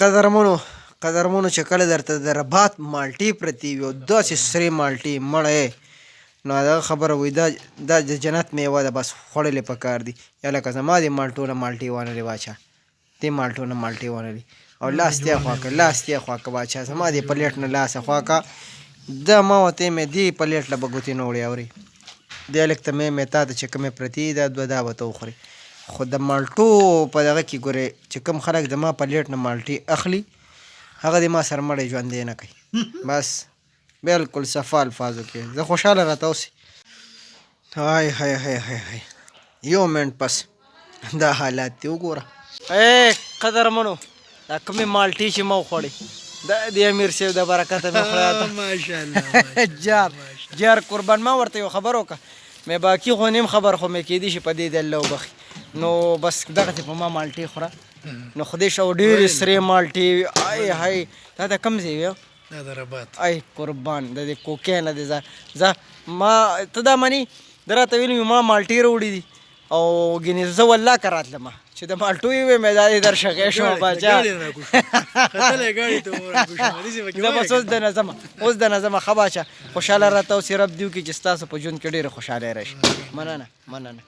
قدرمنو چې کله درته د رباط مالټې پرتې وي او داسې سرې مالټې مړی نو هغه خبره وایي دا د جنت میوه ده، بس خوړلې پکار دي. یا لکه زما دې مالټو نه مالټې وانهلې باچا، دې مالټو نه مالټې وانهلې او لاس دې خوا که باچا، زما دې پلیټ نه لاسه خوا که ده ما ورته مې دې پلیټ له به ګوتې نه وړې اورې دې هلک ته مې تا ته چې کومې پرتې دي دا دوه دا به ته وخورې. خو د مالټو په دغه کې ګورې چې کوم خلک زما پلیټ نه مالټې اخلي هغه دې ما سره مړی ژوندی نه کوي. بس بلکل صفا الفاظو کې زه خوشحاله راته اوسې. های یو منټ پس دا حالات دې وګوره. قدرمنو دا کومې مالټې چې ما وخوړې د امیر صاحب د برکته مې خوړه. ماشاءالله جار قربان ما ورته یو خبر وکړه مې باقي خو نیم خبر خو مې کېدی شي په دې د الله وبخي نو بس دغسې په ما مالټې خوره نو خدای شو ډېرې سرې مالټې هی دا د کوم ځای وي؟ دا د رباط. ای قربان د دې کوکې نه دی زه ما ته دا مني ده راته ویلي مې ما مالټې راوړي دي او ګینې زه والله که راتلمه چې د مالټو یې وې مې دا دې در شغې شوم باچا. زه بس اوس دننه ځمه ښه باچا خوشحاله راته اوسې رب دې وکړي چې ستاسو په ژوند کې ډېره خوشحالۍ راشي. مننه.